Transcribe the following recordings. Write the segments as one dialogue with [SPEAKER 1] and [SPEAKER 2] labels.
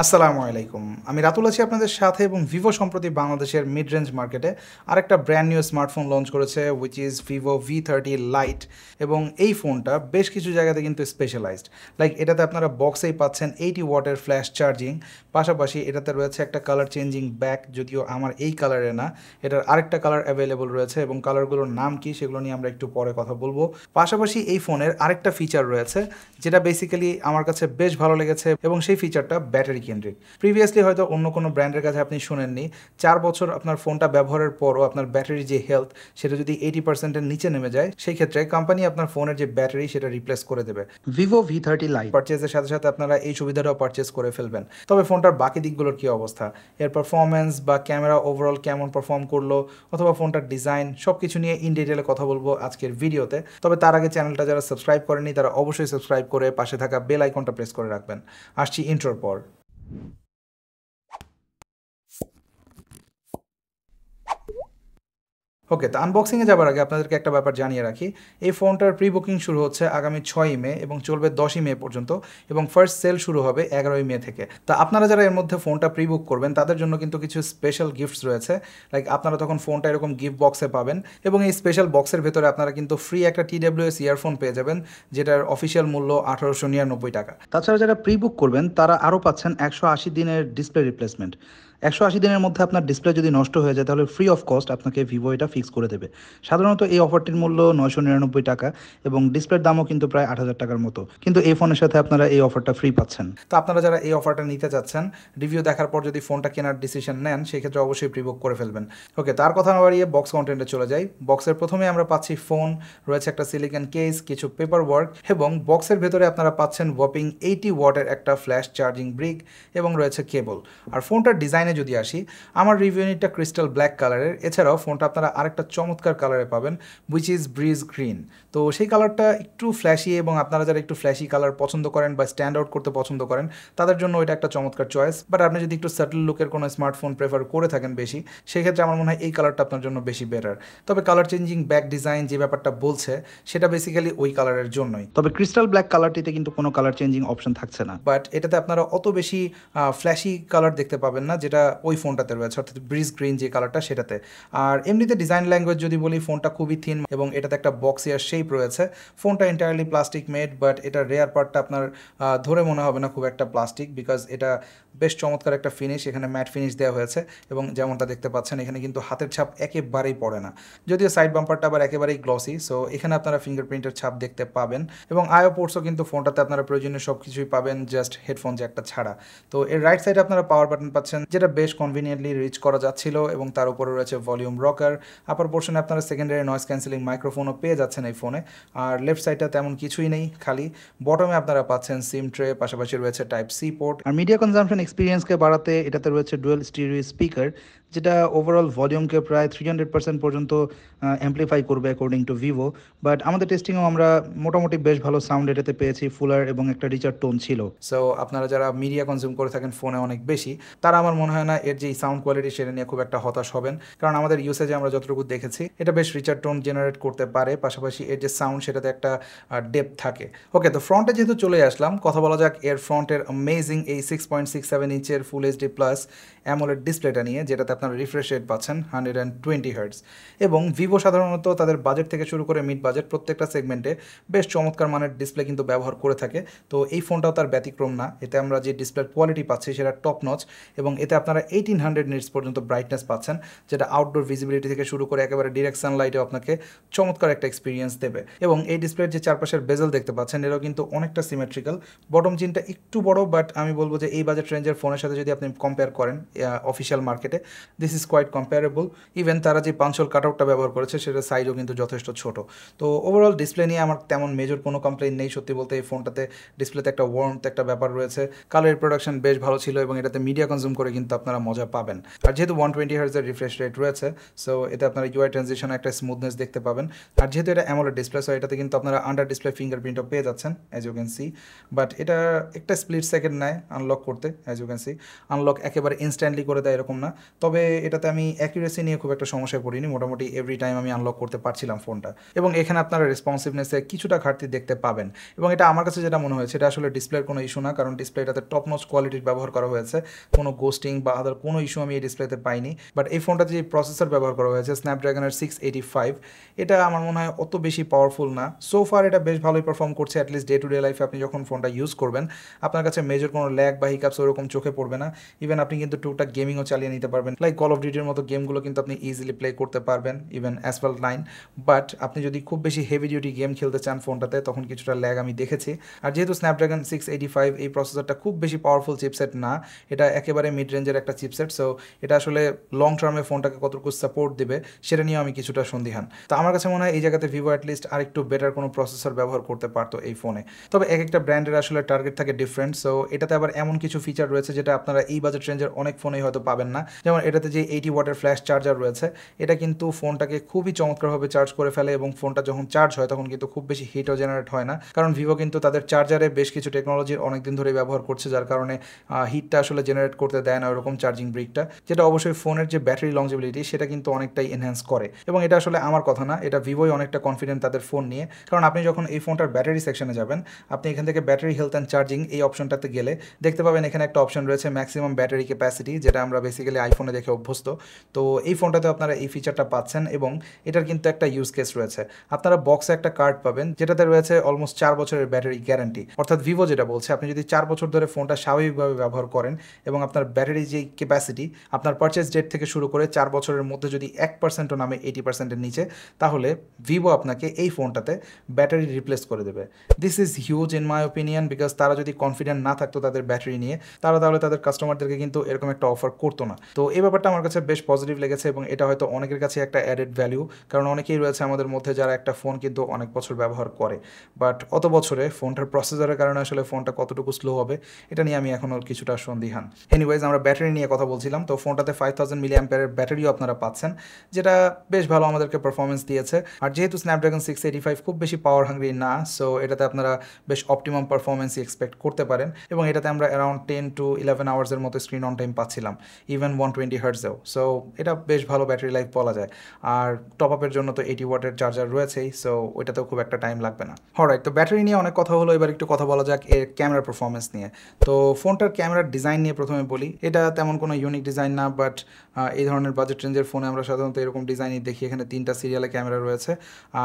[SPEAKER 1] আসসালামু আলাইকুম। আমি রাতুল আছি আপনাদের সাথে এবং ভিভো সম্প্রতি বাংলাদেশের মিড রেঞ্জ মার্কেটে আরেকটা ব্র্যান্ড নিউ স্মার্টফোন লঞ্চ করেছে which is Vivo V30 light এবং এই ফোনটা বেশ কিছু জায়গাতে কিন্তু স্পেশালাইজড। লাইক এটাতে আপনারা বক্সেই পাচ্ছেন 80 ওয়াটের ফ্ল্যাশ চার্জিং, পাশাপাশি এটাতে রয়েছে একটা কালার চেঞ্জিং ব্যাক, যদিও আমার এই কালারে না, এটার আরেকটা কালার অ্যাভেলেবল রয়েছে এবং কালারগুলোর নাম কি সেগুলো নিয়ে আমরা একটু পরে কথা বলবো। পাশাপাশি এই ফোনের আরেকটা ফিচার রয়েছে যেটা বেসিক্যালি আমার কাছে বেশ ভালো লেগেছে এবং সেই ফিচারটা ব্যাটারি কেন্দ্রিক। প্রিভিয়াসলি হয়তো অন্য কোনো ব্র্যান্ডের কাছে আপনি শুনেননি, 4 বছর আপনার ফোনটা ব্যবহারের পরও আপনার ব্যাটারি যে হেলথ সেটা যদি 80%-এর নিচে নেমে যায়, সেই ক্ষেত্রে কোম্পানি আপনার ফোনের যে ব্যাটারি সেটা রিপ্লেস করে দেবে। ভিভো V30 লাইট পারচেজের সাথে সাথে আপনারা এই সুবিধাটাও পারচেজ করে ফেলবেন। তবে ফোনটার বাকি দিকগুলোর কী অবস্থা, এর পারফরমেন্স বা ক্যামেরা ওভারঅল কেমন পারফর্ম করলো, অথবা ফোনটার ডিজাইন, সব কিছু নিয়ে ইন ডিটেলে কথা বলবো আজকের ভিডিওতে। তবে তার আগে চ্যানেলটা যারা সাবস্ক্রাইব করেনি তারা অবশ্যই সাবস্ক্রাইব করে পাশে থাকা বেল আইকনটা প্রেস করে রাখবেন। আসছি ইন্ট্রোর পর। ওকে, তো আনবক্সিংয়ে যাবার আগে আপনাদেরকে একটা ব্যাপার জানিয়ে রাখি। এই ফোনটার প্রি বুকিং শুরু হচ্ছে আগামী 6ই মে এবং চলবে 10ই মে পর্যন্ত, এবং ফার্স্ট সেল শুরু হবে 11ই মে থেকে। তো আপনারা যারা এর মধ্যে ফোনটা প্রি বুক করবেন তাদের জন্য কিন্তু কিছু স্পেশাল গিফটস রয়েছে। লাইক আপনারা তখন ফোনটা এরকম গিফট বক্সে পাবেন এবং এই স্পেশাল বক্সের ভেতরে আপনারা কিন্তু ফ্রি একটা TWS ইয়ারফোন পেয়ে যাবেন, যেটার অফিসিয়াল মূল্য 1899 টাকা। তাছাড়া যারা প্রি বুক করবেন তারা আরও পাচ্ছেন 180 দিনের ডিসপ্লে রিপ্লেসমেন্ট। 180 দিনের মধ্যে আপনার ডিসপ্লে যদি নষ্ট হয়ে যায় তাহলে ফ্রি অফ কস্ট আপনাকে ভিভো এটা ফিক্স করে দেবে। সাধারণত এই অফারটির মূল্য 999 টাকা এবং ডিসপ্লের দামও কিন্তু প্রায় 8,000 টাকার মতো, কিন্তু এই ফোনের সাথে আপনারা এই অফারটা ফ্রি পাচ্ছেন। তো আপনারা যারা এই অফারটা নিতে চাচ্ছেন, রিভিউ দেখার পর যদি ফোনটা কেনার ডিসিশন নেন সেক্ষেত্রে অবশ্যই প্রি বুক করে ফেলবেন। ওকে, তার কথা না বাড়িয়ে বক্স কন্টেন্টে চলে যাই। বক্সের প্রথমে আমরা পাচ্ছি ফোন, রয়েছে একটা সিলিকন কেস, কিছু পেপার ওয়ার্ক এবং বক্সের ভেতরে আপনারা পাচ্ছেন ওয়াপিং 80 ওয়াটের একটা ফ্ল্যাশ চার্জিং ব্রিক এবং রয়েছে কেবল। আর ফোনটার ডিজাইনে যদি আসি, আমার রিভিউ ইউনিটটা ক্রিস্টাল ব্ল্যাক কালারের, এছাড়াও ফোনটা আপনারা আরেকটা চমৎকার কালারে পাবেন হুইচ ইজ ব্রিজ গ্রিন। তো সেই কালারটা একটু ফ্ল্যাশি এবং আপনারা যারা একটু ফ্ল্যাশি কালার পছন্দ করেন বা স্ট্যান্ড আউট করতে পছন্দ করেন তাদের জন্য এটা একটা চমৎকার চয়েস। বাট আপনি যদি একটু সাটল লুকের কোনো স্মার্টফোন প্রেফার করে থাকেন বেশি, সেক্ষেত্রে আমার মনে হয় এই কালারটা আপনার জন্য বেশি বেটার। তবে কালার চেঞ্জিং ব্যাক ডিজাইন যে ব্যাপারটা বলছে সেটা বেসিক্যালি ওই কালারের জন্যই। তবে ক্রিস্টাল ব্ল্যাক কালারটিতে কিন্তু কোনো কালার চেঞ্জিং অপশন থাকছে না, বাট এটাতে আপনারা অত বেশি ফ্ল্যাশি কালার দেখতে পাবেন না যেটা ওই ফোনটাতে রয়েছে, অর্থাৎ ব্রিজ গ্রিন যে কালারটা সেটাতে। আর এমনিতে ডিজাইন ল্যাঙ্গুয়েজ যদি বলি, ফোনটা খুবই থিন এবং এটাতে একটা বক্সিয়ার শেপ রয়েছে। ফোনটা এন্টায়ারলি প্লাস্টিক মেড, বাট এটার রেয়ার পার্টটা আপনার ধরে মনে হবে না খুব একটা প্লাস্টিক, বিকজ এটা বেশ চমৎকার একটা ফিনিশ, এখানে ম্যাট ফিনিশ দেওয়া হয়েছে এবং যেমনটা দেখতে পাচ্ছেন এখানে কিন্তু হাতের ছাপ একেবারেই পড়ে না, যদিও সাইড বাম্পারটা আবার একেবারেই গ্লসি, সো এখানে আপনারা ফিঙ্গারপ্রিন্টের ছাপ দেখতে পাবেন। এবং আইও পোর্টসও কিন্তু ফোনটাতে আপনারা প্রয়োজনীয় সব কিছুই পাবেন, জাস্ট হেডফোন জ্যাকটা ছাড়া। তো এর রাইট সাইডে আপনারা পাওয়ার বাটন পাচ্ছেন, যেটা বেশ কনভিনিয়েন্টলি রিচ করা যাচ্ছিল, এবং তার উপরে রয়েছে ভলিউম রকার। আপার পোর্শনে আপনারা সেকেন্ডারি নয়েজ ক্যান্সেলিং মাইক্রোফোনও পেয়ে যাচ্ছেন এই ফোনে। আর লেফট সাইডটা তেমন কিছুই নেই, খালি বটমে আপনারা পাচ্ছেন সিম ট্রে, পাশাপাশি রয়েছে টাইপ সি পোর্ট। আর মিডিয়া কনজাম্পশন এক্সপিরিয়েন্সকে বাড়াতে এটাতে রয়েছে ডুয়েল স্টিরিও স্পিকার, যেটা ওভারঅল ভলিউমকে প্রায় 300% পর্যন্ত অ্যাম্প্লিফাই করবে অ্যাকর্ডিং টু ভিভো। বাট আমাদের টেস্টিংও আমরা মোটামুটি বেশ ভালো সাউন্ড এটাতে পেয়েছি, ফুলার এবং একটা রিচার টোন ছিল। সো আপনারা যারা মিডিয়া কনজিউম করে থাকেন ফোনে অনেক বেশি, তারা আমার মনে হয় না এর যে সাউন্ড কোয়ালিটি সেটা নিয়ে খুব একটা হতাশ হবেন, কারণ আমাদের ইউসেজে আমরা যতটুকু দেখেছি এটা বেশ রিচার টোন জেনারেট করতে পারে, পাশাপাশি এর যে সাউন্ড সেটাতে একটা ডেপথ থাকে। ওকে, তো ফ্রন্টে যেহেতু চলে আসলাম, কথা বলা যাক এর ফ্রন্টের অ্যামেজিং এই 6.67 ইঞ্চের ফুল এইচডি প্লাস অ্যামোলেড ডিসপ্লেটা নিয়ে, যেটাতে আপনারা রিফ্রেশ রেট পাচ্ছেন 120 হার্টজ। এবং ভিভো সাধারণত তাদের বাজেট থেকে শুরু করে মিড বাজেট প্রত্যেকটা সেগমেন্টে বেশ চমৎকার মানের ডিসপ্লে কিন্তু ব্যবহার করে থাকে। তো এই ফোনটাও তার ব্যতিক্রম না, এতে আমরা যে ডিসপ্লের কোয়ালিটি পাচ্ছি সেটা টপ নচ, এবং এতে আপনারা 1800 নিটস পর্যন্ত ব্রাইটনেস পাচ্ছেন, যেটা আউটডোর ভিজিবিলিটি থেকে শুরু করে একেবারে ডিরেক্ট সানলাইটেও আপনাকে চমৎকার একটা এক্সপিরিয়েন্স দেবে। এবং এই ডিসপ্লের যে চারপাশের বেজেল দেখতে পাচ্ছেন এটাও কিন্তু অনেকটা সিমেট্রিক্যাল, বটম জিনটা একটু বড়, বাট আমি বলবো যে এই বাজেট রেঞ্জের ফোনের সাথে যদি আপনি কম্পেয়ার করেন অফিসিয়াল মার্কেটে, this is quite comparable. Even তারা যে পাঞ্চল কাটআউটটা ব্যবহার করেছে সেটার সাইজও কিন্তু যথেষ্ট ছোট। তো ওভারঅল ডিসপ্লে নিয়ে আমার তেমন মেজর কোনো কমপ্লেইন নেই। সত্যি বলতে এই ফোনটাতে ডিসপ্লেতে একটা ওয়ার্মথ একটা ব্যাপার রয়েছে, কালার প্রোডাকশন বেশ ভালো ছিল এবং এটাতে মিডিয়া কনজিউম করে কিন্তু আপনারা মজা পাবেন। আর যেহেতু 120 হার্জের রিফ্রেশ রেট রয়েছে, সো এতে আপনারা ইউআই ট্রানজিশনে একটা স্মুথনেস দেখতে পাবেন। আর যেহেতু এটা অ্যামোলেড ডিসপ্লে, সো এটাতে কিন্তু আপনারা আন্ডার ডিসপ্লে ফিঙ্গারপ্রিন্টও পেয়ে যাচ্ছেন as you can see. But এটা একটা স্প্লিট সেকেন্ড নেয় আনলক করতে, as you can see. Unlock একেবারে ইনস্ট্যান্টলি করে দেয় এরকম না, তবে এটাতে আমি অ্যাকুরেসি নিয়ে খুব একটা সমস্যায় পড়িনি। মোটামুটি এভরি টাইম আমি আনলক করতে পারছিলাম ফোনটা, এবং এখানে আপনারা রেসপন্সিভনেসে কিছুটা ঘাটতি দেখতে পাবেন। এবং এটা আমার কাছে যেটা মনে হয়েছে, এটা আসলে ডিসপ্লের কোনো ইস্যু না, কারণ ডিসপ্লেটাতে টপ নচ কোয়ালিটির ব্যবহার করা হয়েছে। কোনো গোস্টিং বা আদার কোনো ইস্যু আমি এই ডিসপ্লেতে পাইনি। বাট এই ফোনটাতে যে প্রসেসর ব্যবহার করা হয়েছে স্ন্যাপড্রাগনের 685, এটা আমার মনে হয় অত বেশি পাওয়ারফুল না। সো ফার এটা বেশ ভালোই পারফর্ম করছে। অ্যাটলিস্ট ডে টু ডে লাইফে আপনি যখন ফোনটা ইউজ করবেন, আপনার কাছে মেজর কোনো ল্যাগ বা হিকাপস ওরকম চোখে পড়বে না। ইভেন আপনি কিন্তু টুকটাক গেমিংও চালিয়ে নিতে পারবেন, লাইক কল অফ ডিউটির মতো গেমগুলো কিন্তু আপনি ইজিলি প্লে করতে পারবেন, ইভেন অ্যাসফল্ট 9। বাট আপনি যদি খুব বেশি হেভি ডিউটি গেম খেলতে চান ফোনটাতে, তখন কিছুটা ল্যাগ আমি দেখেছি। আর যেহেতু স্ন্যাপড্রাগন 685 এই প্রসেসরটা খুব বেশি পাওয়ারফুল চিপসেট না, এটা একেবারে মিড রেঞ্জের একটা চিপসেট। সো এটা আসলে লং টার্মে ফোনটাকে কতটুকু সাপোর্ট দেবে সেটা নিয়ে আমি কিছুটা সন্দিহান। তো আমার কাছে মনে হয় এই জায়গাতে ভিভো অ্যাটলিস্ট আরেকটু বেটার কোনো প্রসেসর ব্যবহার করতে পারতো এই ফোনে। তবে এক একটা ব্র্যান্ডের আসলে টার্গেট থাকে ডিফারেন্ট। সো এটাতে আবার এমন কিছু ফিচার রয়েছে যেটা আপনারা এই বাজেট রেঞ্জের অনেক ফোনেই হয়তো পাবেন না। যেমন এটাতে যে 80 ওয়াটের ফ্ল্যাশ চার্জার রয়েছে, এটা কিন্তু ফোনটাকে খুবই চমৎকারভাবে চার্জ করে ফেলে, এবং ফোনটা যখন চার্জ হয় তখন কিন্তু খুব বেশি হিটও জেনারেট হয় না, কারণ ভিভো কিন্তু তাদের চার্জারে বেশ কিছু টেকনোলজির অনেকদিন ধরে ব্যবহার করছে, যার কারণে হিটটা আসলে জেনারেট করতে দেয় না ওরকম চার্জিং ব্রিকটা, যেটা অবশ্যই ফোনের যে ব্যাটারি লংজিবিলিটি সেটা কিন্তু অনেকটাই এনহ্যান্স করে। এবং এটা আসলে আমার কথা না, এটা ভিভোই অনেকটা কনফিডেন্ট তাদের ফোন নিয়ে, কারণ আপনি যখন এই ফোনটার ব্যাটারি সেকশনে যাবেন, আপনি এখান থেকে ব্যাটারি হেলথ অ্যান্ড চার্জিং এই অপশনটাতে গেলে দেখতে পাবেন এখানে একটা অপশন রয়েছে ম্যাক্সিমাম ব্যাটারি ক্যাপাসিটি, যেটা আমরা বেসিক্যালি আইফোনে দেখে অভ্যস্ত। তো এই ফোনটাতে আপনারা এই ফিচারটা পাচ্ছেন, এবং এটার কিন্তু একটা ইউজ কেস রয়েছে। আপনারা বক্সে একটা কার্ড পাবেন যেটাতে রয়েছে অলমোস্ট 4 বছরের ব্যাটারি গ্যারান্টি, অর্থাৎ ভিভো যেটা বলছে আপনি যদি 4 বছর ধরে ফোনটা স্বাভাবিকভাবে ব্যবহার করেন এবং আপনার ব্যাটারি যে ক্যাপাসিটি আপনার পারচেস ডেট থেকে শুরু করে 4 বছরের মধ্যে যদি 1%ও নামে 80%-এর নিচে, তাহলে ভিভো আপনাকে এই ফোনটাতে ব্যাটারি রিপ্লেস করে দেবে। This is huge in my opinion, because তারা যদি কনফিডেন্ট না থাকতো তাদের ব্যাটারি নিয়ে, তাহলে তাদের কাস্টমারদেরকে কিন্তু এরকম একটা অফার করতো না। তো এই ব্যাপারটা আমার কাছে বেশ পজিটিভ লেগেছে, এবং এটা হয়তো অনেকের কাছে একটা অ্যাডেড ভ্যালু, কারণ অনেকেই রয়েছে আমাদের মধ্যে যারা একটা ফোন কিন্তু অনেক বছর ব্যবহার করে, বাট অত বছরে ফোনটার প্রসেসরের কারণে আসলে ফোনটা কতটুকু স্লো হবে এটা নিয়ে আমি এখনও কিছুটা সন্দিহান। এনিওয়েজ, আমরা ব্যাটারি নিয়ে কথা বলছিলাম। তো ফোনটাতে 5000 মিলিঅ্যাম্পিয়ারের ব্যাটারিও আপনারা পাচ্ছেন, যেটা বেশ ভালো আমাদেরকে পারফরমেন্স দিয়েছে। আর যেহেতু স্ন্যাপড্রাগন 685 খুব বেশি পাওয়ার হাঙ্গ্রি না, সো এটাতে আপনারা বেশ অপটিমাম পারফরমেন্সই এক্সপেক্ট করতে পারেন, এবং এটাতে আমরা অ্যারাউন্ড 10 to 11 আওয়ার্সের মতো স্ক্রিন অন টাইম পাচ্ছিলাম, ইভেন 120 হার্টজেও। সো এটা বেশ ভালো ব্যাটারি লাইফ বলা যায়। আর টপ আপের জন্য তো 80 ওয়াটের চার্জার রয়েছেই, সো ওইটাতেও খুব একটা টাইম লাগবে না। অলরাইট, তো ব্যাটারি নিয়ে অনেক কথা হলো, এবার একটু কথা বলা যাক এর ক্যামেরা পারফরমেন্স নিয়ে। তো ফোনটার ক্যামেরার ডিজাইন নিয়ে প্রথমে বলি। এটা তেমন কোনো ইউনিক ডিজাইন না, বাট এই ধরনের বাজেট রেঞ্জের ফোনে আমরা সাধারণত এরকম ডিজাইনই দেখি। এখানে 3টা সিরিয়ালে ক্যামেরা রয়েছে,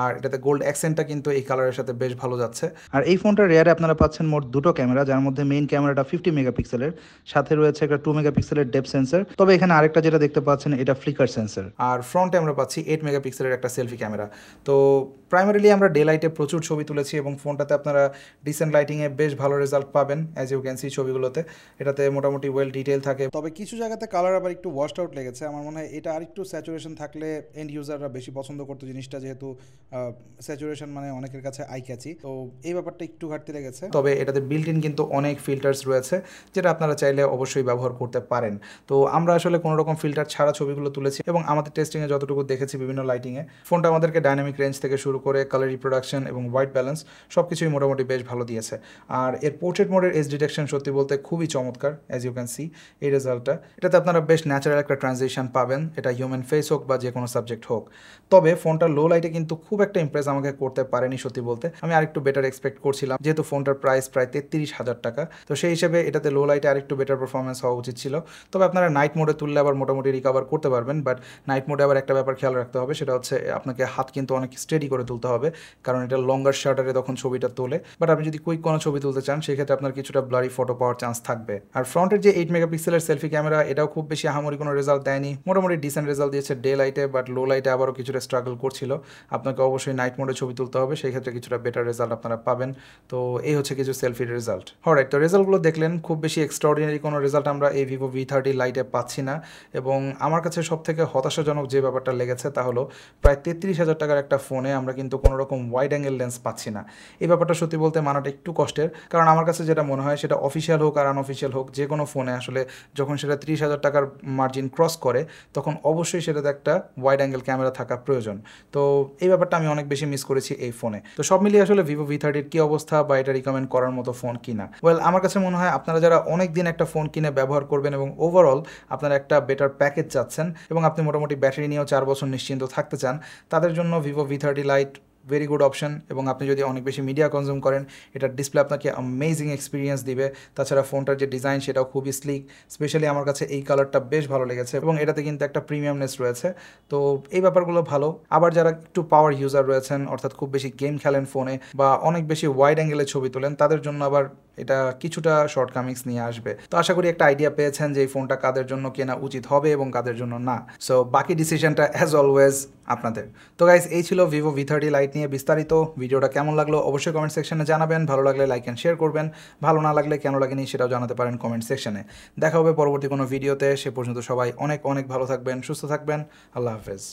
[SPEAKER 1] আর এটাতে গোল্ড অ্যাকসেন্টটা কিন্তু এই কালারের সাথে বেশ ভালো যাচ্ছে। আর এই ফোনটার রেয়ারে আপনারা পাচ্ছেন মোট 2টো ক্যামেরা, যার মধ্যে মেইন ক্যামেরাটা 50 মেগাপিক্সেলের, সাথে রয়েছে একটা 2 মেগাপিক্সেলের ডেপথ সেন্সর। তবে এখানে আরেকটা যেটা দেখতে পাচ্ছেন এটা ফ্লিকার সেন্সর। আর ফ্রন্টে আমরা পাচ্ছি 8 মেগাপিক্সেলের একটা সেলফি ক্যামেরা। তো প্রাইমারিলি আমরা ডে লাইটে প্রচুর ছবি তুলেছি, এবং ফোনটাতে আপনারা ডিসেন্ট লাইটিংয়ে বেশ ভালো রেজাল্ট পাবেন অ্যাজ ইউ ক্যান সি ছবিগুলোতে। এটাতে মোটামুটি ওয়েল ডিটেল থাকে, তবে কিছু জায়গাতে কালার আবার একটু ওয়াশড আউট লেগেছে। আমার মনে হয় এটা আরেকটু স্যাচুরেশন থাকলে এন্ড ইউজাররা বেশি পছন্দ করতো জিনিসটা, যেহেতু স্যাচুরেশন মানে অনেকের কাছে আই ক্যাচি। তো এই ব্যাপারটা একটু ঘাটতি লেগেছে। তবে এটাতে বিল্ট ইন কিন্তু অনেক ফিল্টার্স রয়েছে, যেটা আপনারা চাইলে অবশ্যই ব্যবহার করতে পারেন। তো আমরা আসলে কোনো রকম ফিল্টার ছাড়া ছবিগুলো তুলেছি, এবং আমাদের টেস্টিংয়ে যতটুকু দেখেছি বিভিন্ন লাইটিংয়ে, ফোনটা আমাদেরকে ডাইনামিক রেঞ্জ থেকে শুরু করে কালার রিপ্রোডাকশন এবং হোয়াইট ব্যালেন্স সব কিছুই মোটামুটি বেশ ভালো দিয়েছে। আর এর পোর্ট্রেট মোডের এজ ডিটেকশন সত্যি বলতে খুবই চমৎকার অ্যাজ ইউ ক্যান সি এই রেজাল্টটা। এটাতে আপনারা বেশ ন্যাচারাল একটা ট্রানজিশন পাবেন, এটা হিউম্যান ফেস হোক বা যে কোনো সাবজেক্ট হোক। তবে ফোনটার লো লাইটে কিন্তু খুব একটা ইমপ্রেস আমাকে করতে পারেনি সত্যি বলতে। আমি আরেকটু বেটার এক্সপেক্ট করছিলাম, যেহেতু ফোনটার প্রাইস প্রায় 33,000 টাকা। তো সেই হিসেবে এটাতে লো লাইটে আরেকটু বেটার পারফরমেন্স হওয়া উচিত ছিল। তবে আপনারা নাইট মোডে তুললে আবার মোটামুটি রিকভার করতে পারবেন, বাট নাইট মোডে আবার একটা ব্যাপার খেয়াল রাখতে হবে, সেটা হচ্ছে আপনাকে হাত কিন্তু অনেক স্টেডি করে তুলতে হবে, কারণ এটা লঙ্গার শাটারে তখন ছবিটা তোলে। বাট আপনি যদি কুইক কোনো ছবি তুলতে চান সেক্ষেত্রে আপনার কিছুটা ব্লারি ফটো পাওয়ার চান্স থাকবে। আর ফ্রন্টের যে 8 মেগাপিক্সেলের সেলফি ক্যামেরা, এটাও খুব বেশি আহামরি কোনো রেজাল্ট দেয়নি, মোটামুটি ডিসেন্ট রেজাল্ট দিয়েছে ডে লাইটে, বাট লো লাইটে আবারও কিছুটা স্ট্রাগল করছিল। আপনাকে অবশ্যই নাইট মোডে ছবি তুলতে হবে, সেই ক্ষেত্রে কিছুটা বেটার রেজাল্ট আপনারা পাবেন। তো এই হচ্ছে কিছু সেলফির রেজাল্ট। অলরাইট, তো রেজাল্টগুলো দেখলেন, খুব বেশি এক্সট্রাঅর্ডিনারি কোনো রেজাল্ট আমরা এই ভিভো V30 লাইটে পাচ্ছি না। এবং আমার কাছে সবথেকে হতাশাজনক যে ব্যাপারটা লেগেছে তা হলো প্রায় 33,000 টাকার একটা ফোনে আমরা কিন্তু কোনো রকম ওয়াইড অ্যাঙ্গেল লেন্স পাচ্ছি না। এই ব্যাপারটা সত্যি বলতে মানাটা একটু কষ্টের, কারণ আমার কাছে যেটা মনে হয় সেটা অফিসিয়াল হোক আর আনঅফিসিয়াল হোক, যে কোনো ফোনে আসলে যখন সেটা 30,000 টাকার মার্জিন ক্রস করে তখন অবশ্যই সেটাতে একটা ওয়াইড অ্যাঙ্গেল ক্যামেরা থাকা প্রয়োজন। তো এই ব্যাপারটা আমি অনেক বেশি মিস করেছি এই ফোনে। তো সব মিলিয়ে আসলে ভিভো V30 কী অবস্থা বা এটা রিকমেন্ড করার মতো ফোন কিনা, ওয়েল আমার কাছে মনে হয় আপনারা যারা অনেক দিন একটা ফোন কিনে ব্যবহার করবেন এবং ওভারঅল আপনারা একটা বেটার প্যাকেজ চাচ্ছেন এবং আপনি মোটামুটি ব্যাটারি নিয়েও 4 বছর নিশ্চিন্ত থাকতে চান, তাদের জন্য Vivo V30 light very good option. এবং আপনি যদি অনেক বেশি মিডিয়া কনজিউম করেন, এটার ডিসপ্লে আপনাকে অ্যামেজিং এক্সপিরিয়েন্স দিবে। তাছাড়া ফোনটার যে ডিজাইন সেটাও খুবই স্লিক, স্পেশালি আমার কাছে এই কালারটা বেশ ভালো লেগেছে এবং এটাতে কিন্তু একটা প্রিমিয়ামনেস রয়েছে। তো এই ব্যাপারগুলো ভালো। আবার যারা একটু পাওয়ার ইউজার রয়েছেন, অর্থাৎ খুব বেশি গেম খেলেন ফোনে বা অনেক বেশি ওয়াইড অ্যাঙ্গেলে ছবি তোলেন, তাদের জন্য আবার এটা কিছুটা শর্টকামিংস নিয়ে আসবে। তো আশা করি একটা আইডিয়া পেয়েছেন যে এই ফোনটা কাদের জন্য কেনা উচিত হবে এবং কাদের জন্য না। সো বাকি ডিসিশনটা অ্যাজ অলওয়েজ আপনাদের। তো গাইস, এই ছিল ভিভো V30 লাইট নিয়ে বিস্তারিত। ভিডিওটা কেমন লাগলো অবশ্যই কমেন্ট সেকশনে জানাবেন। ভালো লাগলে লাইক অ্যান্ড শেয়ার করবেন, ভালো না লাগলে কেন লাগেনি সেটাও জানাতে পারেন কমেন্ট সেকশনে। দেখা হবে পরবর্তী কোনো ভিডিওতে। সে পর্যন্ত সবাই অনেক অনেক ভালো থাকবেন, সুস্থ থাকবেন। আল্লাহ হাফেজ।